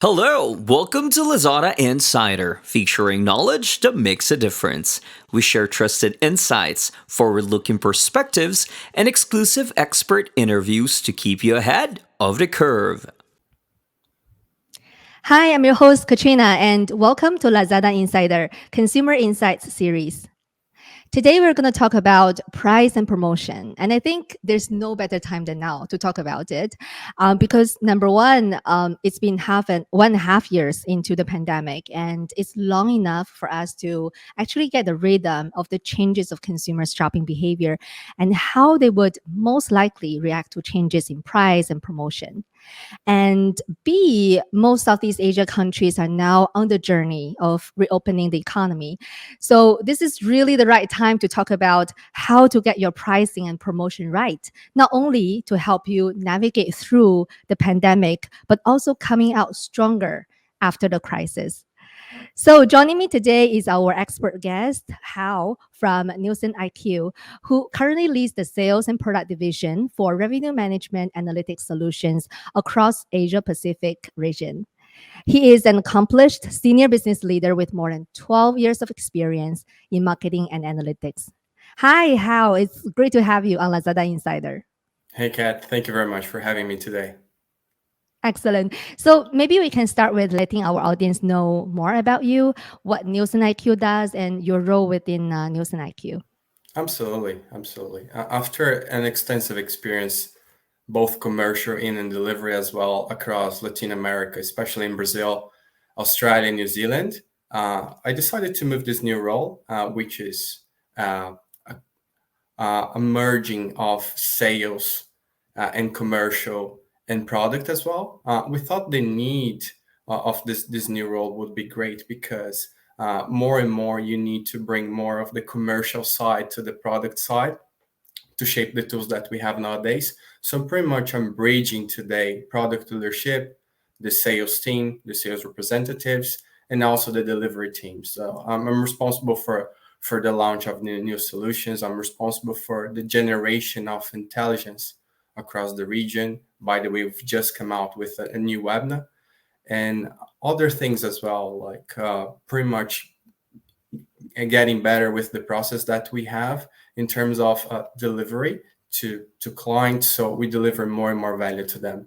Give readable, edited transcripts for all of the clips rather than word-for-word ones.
Hello, welcome to Lazada Insider, featuring knowledge that makes a difference. We share trusted insights, forward-looking perspectives, and exclusive expert interviews to keep you ahead of the curve. Hi, I'm your host, Katrina, and welcome to Lazada Insider Consumer Insights series. Today, we're going to talk about price and promotion. And I think there's no better time than now to talk about it because number one, it's been 1.5 years into the pandemic, and it's long enough for us to actually get a rhythm of the changes of consumers' shopping behavior and how they would most likely react to changes in price and promotion. And B, most Southeast Asia countries are now on the journey of reopening the economy. So this is really the right time to talk about how to get your pricing and promotion right, not only to help you navigate through the pandemic, but also coming out stronger after the crisis. So joining me today is our expert guest, Hao from Nielsen IQ, who currently leads the sales and product division for revenue management analytics solutions across Asia Pacific region. He is an accomplished senior business leader with more than 12 years of experience in marketing and analytics. Hi, Hao. It's great to have you on Lazada Insider. Hey, Kat. Thank you very much for having me today. Excellent. So maybe we can start with letting our audience know more about you, what Nielsen IQ does, and your role within Nielsen IQ. Absolutely. After an extensive experience, both commercial in and delivery as well across Latin America, especially in Brazil, Australia, and New Zealand, I decided to move this new role, which is a merging of sales and commercial and product as well. We thought the need of this new role would be great because more and more you need to bring more of the commercial side to the product side to shape the tools that we have nowadays. So pretty much I'm bridging today product leadership, the sales team, the sales representatives, and also the delivery team. So I'm responsible for the launch of new solutions. I'm responsible for the generation of intelligence across the region. By the way, we've just come out with a new webinar and other things as well, like pretty much getting better with the process that we have in terms of delivery to clients. So we deliver more and more value to them.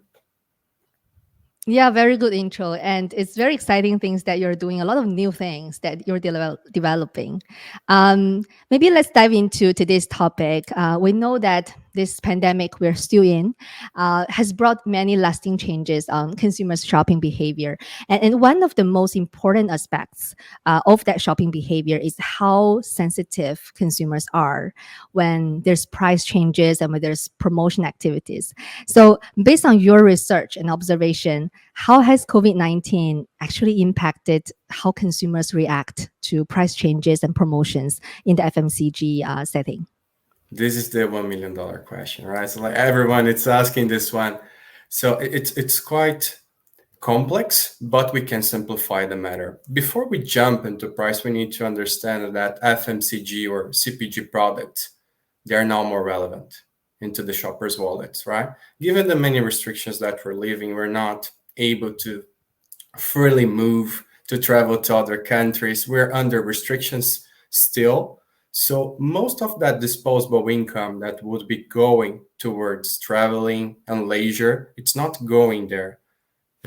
Yeah, very good intro. And it's very exciting things that you're doing, a lot of new things that you're developing. Maybe let's dive into today's topic. We know that this pandemic we're still in has brought many lasting changes on consumers' shopping behavior. And one of the most important aspects of that shopping behavior is how sensitive consumers are when there's price changes and when there's promotion activities. So based on your research and observation, how has COVID-19 actually impacted how consumers react to price changes and promotions in the FMCG setting? This is the $1 million question, right? So like everyone, it's asking this one. So it's quite complex, but we can simplify the matter. Before we jump into price, we need to understand that FMCG or CPG products, they are now more relevant into the shopper's wallets, right? Given the many restrictions that we're living, we're not able to freely move to travel to other countries. We're under restrictions still. So most of that disposable income that would be going towards traveling and leisure, it's not going there.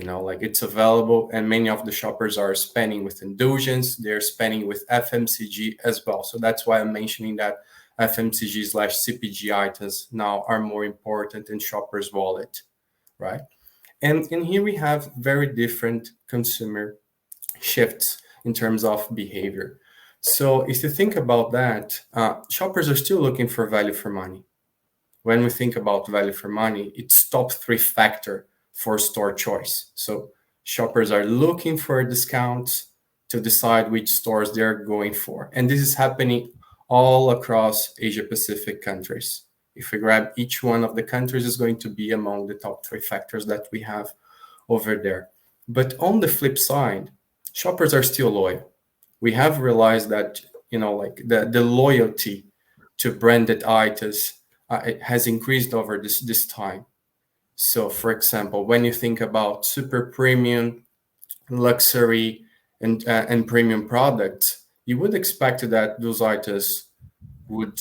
Like it's available, and many of the shoppers are spending with indulgence. They're spending with FMCG as well. So that's why I'm mentioning that FMCG/CPG items now are more important in shoppers' wallet, right? And here we have very different consumer shifts in terms of behavior. So if you think about that, shoppers are still looking for value for money. When we think about value for money, it's top 3 factor for store choice. So shoppers are looking for discounts to decide which stores they're going for. And this is happening all across Asia Pacific countries. If we grab each one of the countries, is going to be among the top 3 factors that we have over there. But on the flip side, shoppers are still loyal. We have realized that, like the loyalty to branded items it has increased over this time. So, for example, when you think about super premium, luxury, and premium products, you would expect that those items would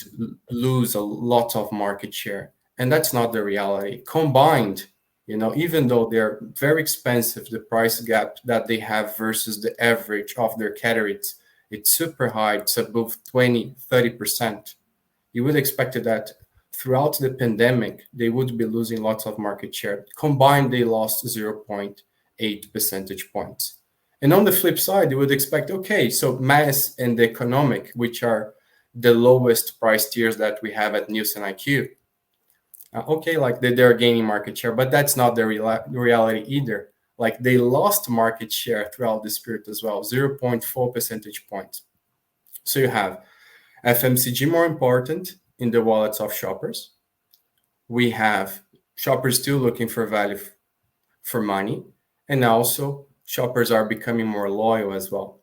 lose a lot of market share, and that's not the reality. Combined, even though they're very expensive, the price gap that they have versus the average of their categories, it's super high. It's above 20-30%. You would expect that throughout the pandemic, they would be losing lots of market share. Combined, they lost 0.8 percentage points. And on the flip side, you would expect, okay, so mass and economic, which are the lowest price tiers that we have at Nielsen IQ, okay, like they're gaining market share, but that's not the reality either. Like they lost market share throughout this period as well, 0.4 percentage points. So you have FMCG more important in the wallets of shoppers. We have shoppers still looking for value for money, and also shoppers are becoming more loyal as well.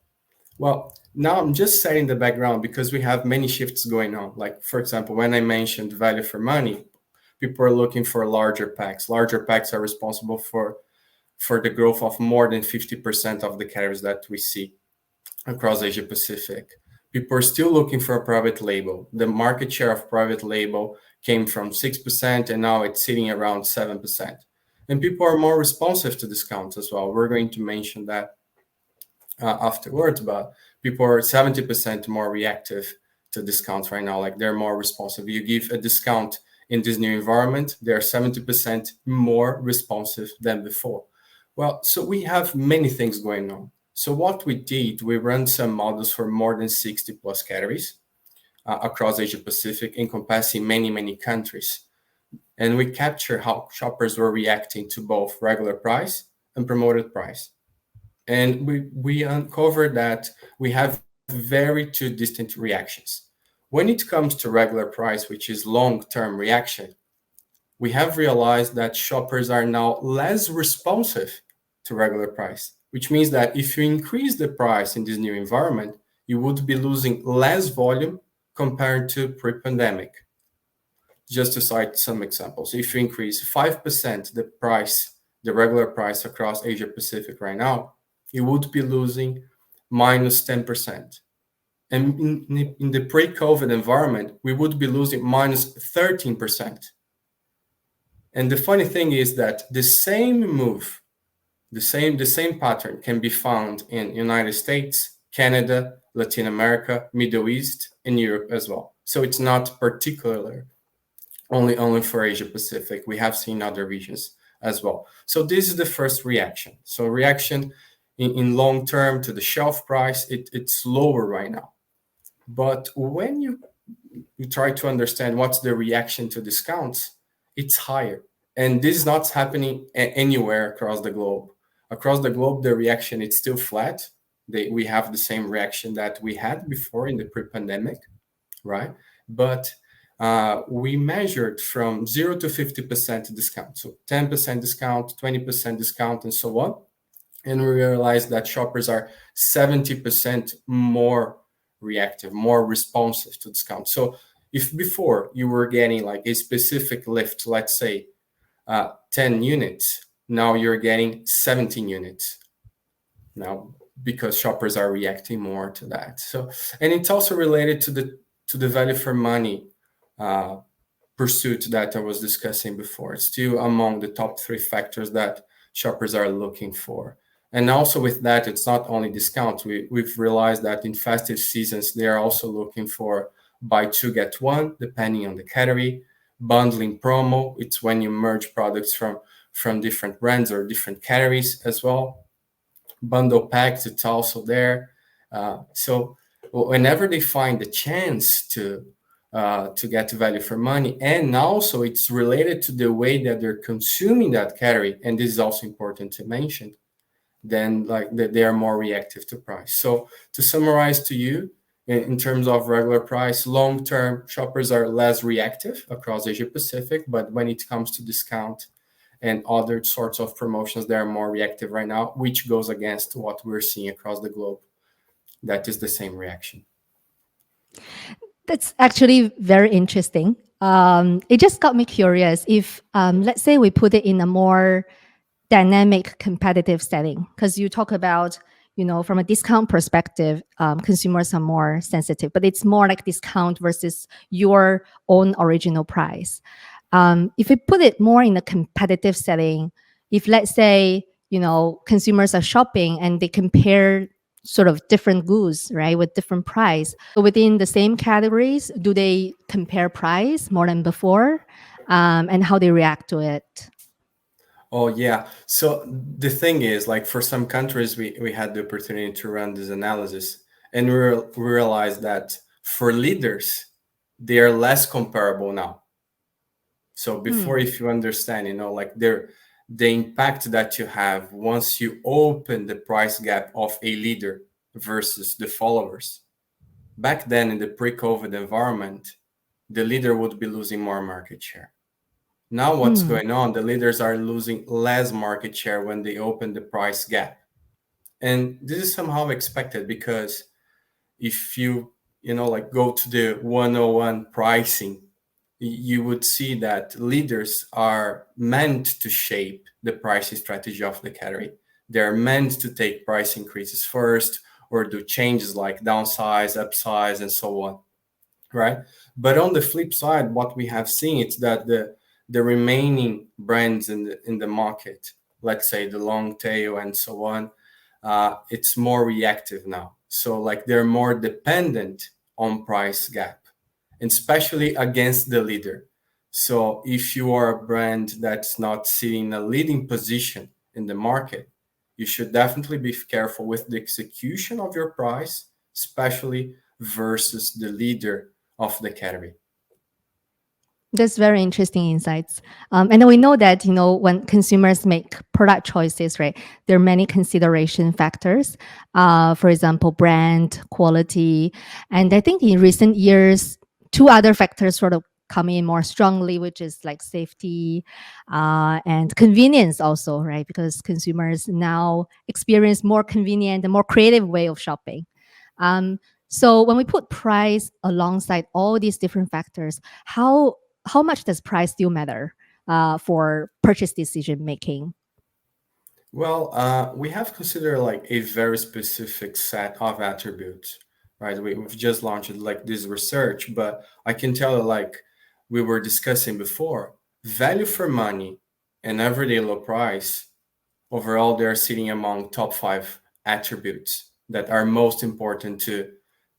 Well, now I'm just setting the background because we have many shifts going on. Like, for example, when I mentioned value for money, people are looking for larger packs. Larger packs are responsible for the growth of more than 50% of the categories that we see across Asia Pacific. People are still looking for a private label. The market share of private label came from 6% and now it's sitting around 7%. And people are more responsive to discounts as well. We're going to mention that afterwards, but people are 70% more reactive to discounts right now. Like they're more responsive. You give a discount in this new environment, they're 70% more responsive than before. Well, so we have many things going on. So what we did, we ran some models for more than 60 plus categories across Asia Pacific, encompassing many, many countries. And we capture how shoppers were reacting to both regular price and promoted price. And we uncovered that we have very two distinct reactions. When it comes to regular price, which is long-term reaction, we have realized that shoppers are now less responsive to regular price, which means that if you increase the price in this new environment, you would be losing less volume compared to pre-pandemic. Just to cite some examples, if you increase 5% the price, the regular price across Asia Pacific right now, you would be losing minus 10%. And in the pre-COVID environment, we would be losing minus 13%. And the funny thing is that the same move, the same pattern can be found in United States, Canada, Latin America, Middle East, and Europe as well. So it's not particular only for Asia Pacific. We have seen other regions as well. So this is the first reaction. So reaction in long term to the shelf price, it's lower right now. But when you try to understand what's the reaction to discounts, it's higher. And this is not happening anywhere across the globe. Across the globe, the reaction is still flat. We have the same reaction that we had before in the pre-pandemic, right? But we measured from 0 to 50% discount. So 10% discount, 20% discount, and so on. And we realized that shoppers are 70% more reactive, more responsive to discount. So if before you were getting like a specific lift, let's say 10 units, now you're getting 17 units now because shoppers are reacting more to that. So, and it's also related to the value for money pursuit that I was discussing before. It's still among the top 3 factors that shoppers are looking for. And also with that, it's not only discounts. We've realized that in festive seasons, they are also looking for buy 2, get 1, depending on the category. Bundling promo, it's when you merge products from different brands or different categories as well. Bundle packs, it's also there. So whenever they find the chance to get value for money, and also it's related to the way that they're consuming that category, and this is also important to mention, then like they are more reactive to price. So to summarize to you, in terms of regular price, long-term shoppers are less reactive across Asia Pacific, but when it comes to discount and other sorts of promotions, they are more reactive right now, which goes against what we're seeing across the globe. That is the same reaction. That's actually very interesting. It just got me curious if, let's say, we put it in a more dynamic competitive setting, because you talk about, from a discount perspective, consumers are more sensitive, but it's more like discount versus your own original price. If we put it more in a competitive setting, if let's say, consumers are shopping and they compare sort of different goods, right, with different price. So within the same categories, do they compare price more than before, and how they react to it? Oh yeah. So the thing is, like for some countries, we had the opportunity to run this analysis, and we realized that for leaders, they are less comparable now. So before, if you understand, like the impact that you have once you open the price gap of a leader versus the followers. Back then in the pre-COVID environment, the leader would be losing more market share. Now what's going on? The leaders are losing less market share when they open the price gap. And this is somehow expected because if like go to the 101 pricing, you would see that leaders are meant to shape the pricing strategy of the category. They're meant to take price increases first or do changes like downsize, upsize, and so on, right? But on the flip side, what we have seen is that the remaining brands in the market, let's say the long tail and so on, it's more reactive now. So like they're more dependent on price gap, and especially against the leader. So if you are a brand that's not sitting in a leading position in the market, you should definitely be careful with the execution of your price, especially versus the leader of the category. That's very interesting insights. And then we know that, when consumers make product choices, right, there are many consideration factors. For example, brand, quality. And I think in recent years, two other factors sort of come in more strongly, which is like safety and convenience also, right? Because consumers now experience more convenient and more creative way of shopping. So when we put price alongside all these different factors, how much does price still matter for purchase decision making? Well, we have considered like a very specific set of attributes, right? We've just launched like this research, but I can tell you, like we were discussing before, value for money and everyday low price, overall, they're sitting among top five attributes that are most important to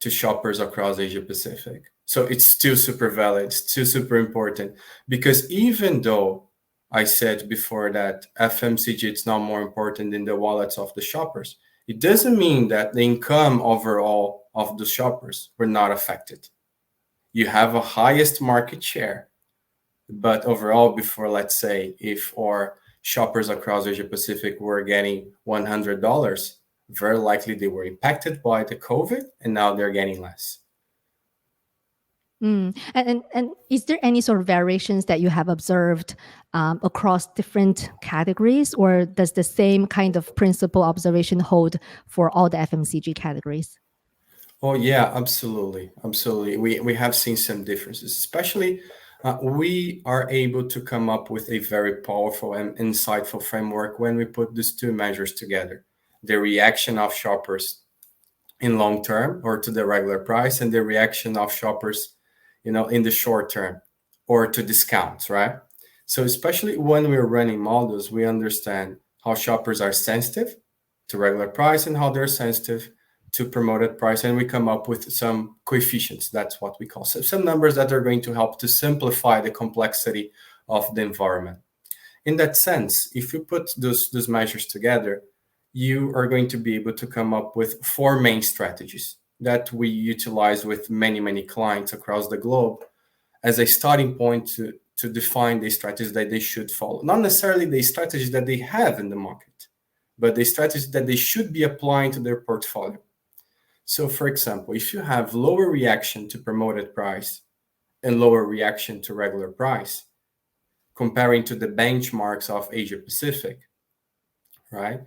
shoppers across Asia Pacific. So it's still super valid, it's still super important because even though I said before that FMCG is now more important in the wallets of the shoppers, it doesn't mean that the income overall of the shoppers were not affected. You have a highest market share, but overall, before, let's say, if our shoppers across Asia Pacific were getting $100, very likely they were impacted by the COVID and now they're getting less. And is there any sort of variations that you have observed across different categories, or does the same kind of principle observation hold for all the FMCG categories? Oh yeah, absolutely, absolutely. We have seen some differences, especially we are able to come up with a very powerful and insightful framework when we put these two measures together: the reaction of shoppers in long term or to the regular price, and the reaction of shoppers, in the short term or to discounts, right? So especially when we're running models, we understand how shoppers are sensitive to regular price and how they're sensitive to promoted price, and we come up with some coefficients. That's what we call some numbers that are going to help to simplify the complexity of the environment. In that sense, if you put those measures together, you are going to be able to come up with four main strategies that we utilize with many clients across the globe as a starting point to define the strategies that they should follow. Not necessarily the strategies that they have in the market, but the strategies that they should be applying to their portfolio. So for example, if you have lower reaction to promoted price and lower reaction to regular price, comparing to the benchmarks of Asia Pacific, right?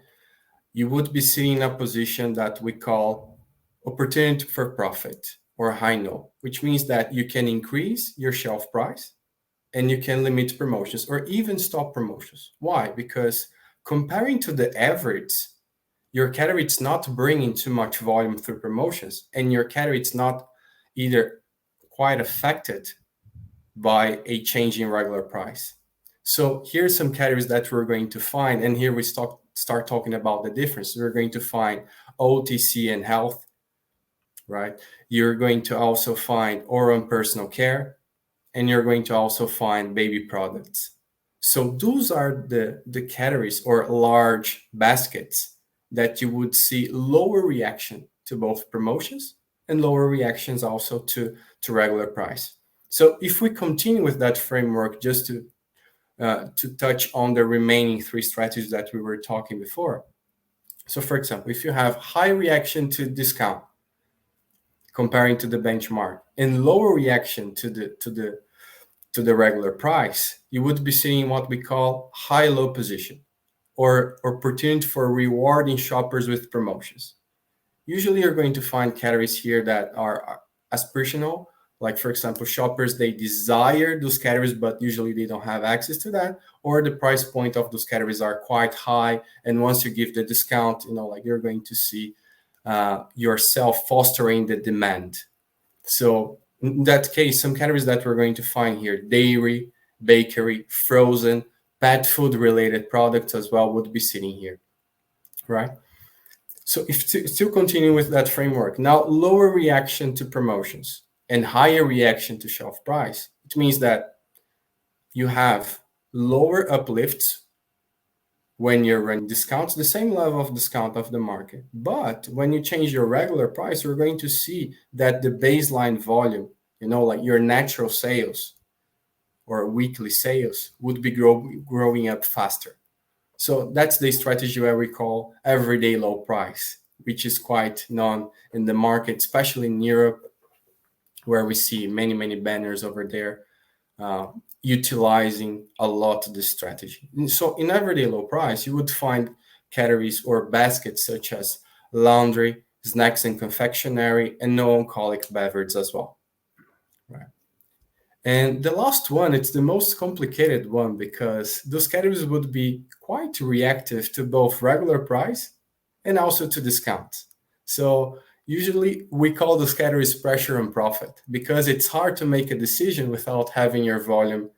You would be seeing a position that we call opportunity for profit. or high-no, which means that you can increase your shelf price and you can limit promotions or even stop promotions. Why? Because comparing to the average, your category is not bringing too much volume through promotions, and your category is not either quite affected by a change in regular price. So here's some categories that we're going to find, and here we start talking about the difference. We're going to find OTC and health, right? You're going to also find oral and personal care, and you're going to also find baby products. So those are the categories or large baskets that you would see lower reaction to both promotions and lower reactions also to regular price. So if we continue with that framework, just to touch on the remaining three strategies that we were talking before. So for example, if you have high reaction to discount comparing to the benchmark and lower reaction to the regular price, you would be seeing what we call high-low position or opportunity for rewarding shoppers with promotions. Usually you're going to find categories here that are aspirational, like for example, shoppers, they desire those categories, but usually they don't have access to that, or the price point of those categories are quite high. And once you give the discount, like you're going to see yourself fostering the demand. So in that case, some categories that we're going to find here, dairy, bakery, frozen, pet food related products as well would be sitting here, right? So if still continue with that framework, now lower reaction to promotions and higher reaction to shelf price, it means that you have lower uplifts when you're running discounts, the same level of discount of the market. But when you change your regular price, you're going to see that the baseline volume, like your natural sales or weekly sales would be growing up faster. So that's the strategy where we call everyday low price, which is quite known in the market, especially in Europe, where we see many, many banners over there utilizing a lot of this strategy. So in everyday low price, you would find categories or baskets such as laundry, snacks and confectionery, and non-alcoholic beverages as well. Right. And the last one, it's the most complicated one because those categories would be quite reactive to both regular price and also to discounts. So usually we call those categories pressure and profit because it's hard to make a decision without having your volume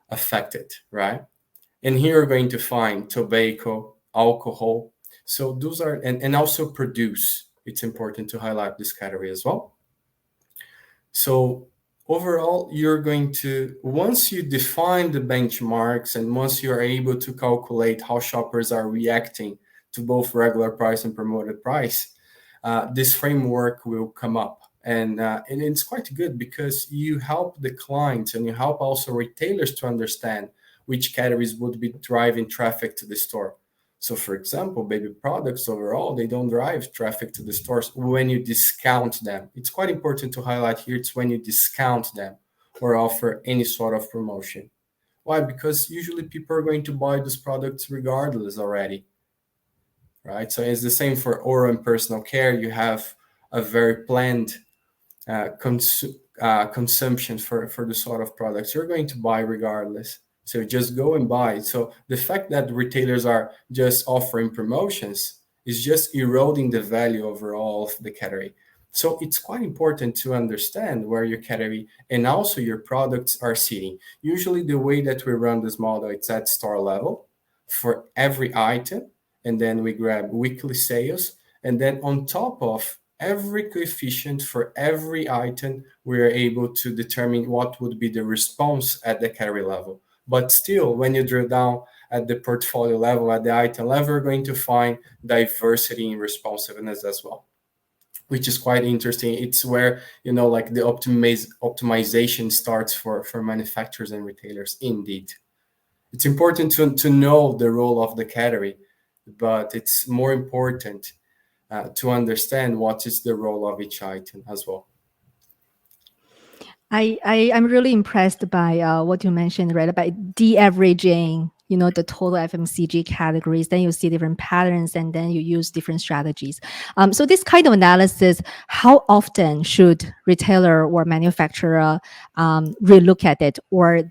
affected, right? And here we're going to find tobacco, alcohol. So those are, and also produce. It's important to highlight this category as well. So overall, you're going to, once you define the benchmarks and once you're able to calculate how shoppers are reacting to both regular price and promoted price, this framework will come up. And it's quite good because you help the clients and you help also retailers to understand which categories would be driving traffic to the store. So for example, baby products overall, they don't drive traffic to the stores when you discount them. It's quite important to highlight here, it's when you discount them or offer any sort of promotion. Why? Because usually people are going to buy those products regardless already, right? So it's the same for oral and personal care. You have a very planned consumption for the sort of products you're going to buy regardless. So just go and buy. So the fact that retailers are just offering promotions is just eroding the value overall of the category. So it's quite important to understand where your category and also your products are sitting. Usually the way that we run this model, it's at store level for every item, and then we grab weekly sales, and then on top of every coefficient for every item, we are able to determine what would be the response at the category level. But still, when you drill down at the portfolio level, at the item level, we're going to find diversity in responsiveness as well, which is quite interesting. It's where, like the optimization starts for manufacturers and retailers indeed. It's important to know the role of the category, but it's more important to understand what is the role of each item as well. I'm really impressed by what you mentioned, right? About de-averaging, the total FMCG categories, then you see different patterns, and then you use different strategies. So this kind of analysis, how often should retailer or manufacturer relook at it, or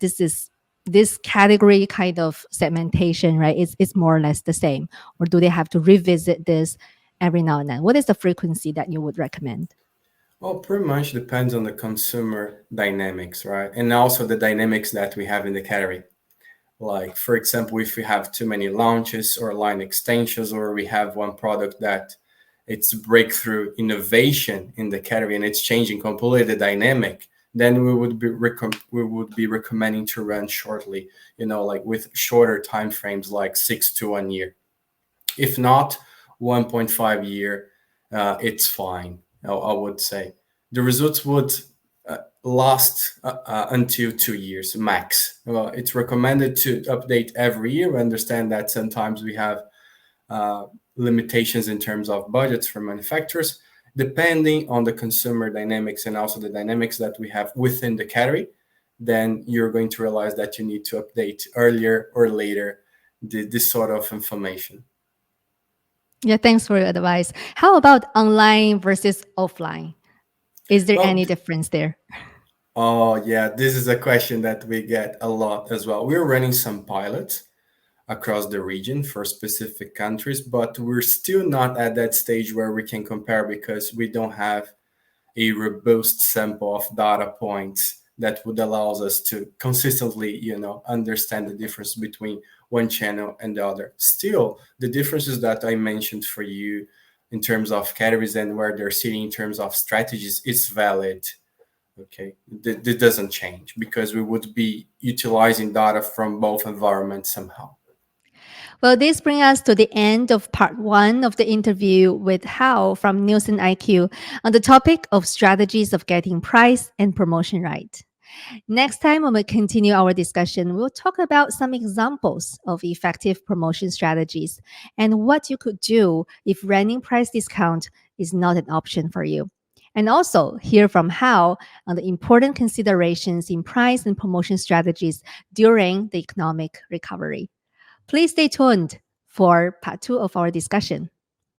this category kind of segmentation, right? It's more or less the same, or do they have to revisit this every now and then? What is the frequency that you would recommend? Well, pretty much depends on the consumer dynamics, right? And also the dynamics that we have in the category. Like, for example, if we have too many launches or line extensions, or we have one product that it's breakthrough innovation in the category and it's changing completely the dynamic, then we would be recommending to run shortly, like with shorter time frames, like 6 to 1 year. If not, 1.5 year, it's fine. I would say the results would last until 2 years max. Well, it's recommended to update every year. We understand that sometimes we have limitations in terms of budgets for manufacturers, depending on the consumer dynamics and also the dynamics that we have within the category. Then you're going to realize that you need to update earlier or later this sort of information. Yeah, thanks for your advice. How about online versus offline? Is there Well, any difference there? oh yeah, this is a question that we get a lot as well. We're running some pilots across the region for specific countries, but we're still not at that stage where we can compare because we don't have a robust sample of data points that would allow us to consistently, understand the difference between one channel and the other. Still, the differences that I mentioned for you in terms of categories and where they're sitting in terms of strategies is valid. Okay, this doesn't change because we would be utilizing data from both environments somehow. Well, this brings us to the end of part 1 of the interview with Hao from Nielsen IQ on the topic of strategies of getting price and promotion right. Next time, when we continue our discussion, we'll talk about some examples of effective promotion strategies and what you could do if running price discount is not an option for you. And also hear from Hao on the important considerations in price and promotion strategies during the economic recovery. Please stay tuned for part 2 of our discussion.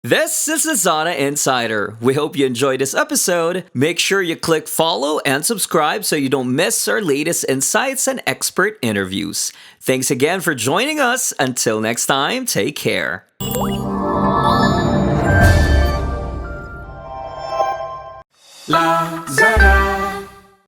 This is Lazada Insider. We hope you enjoyed this episode. Make sure you click follow and subscribe so you don't miss our latest insights and expert interviews. Thanks again for joining us. Until next time, take care. Lazada.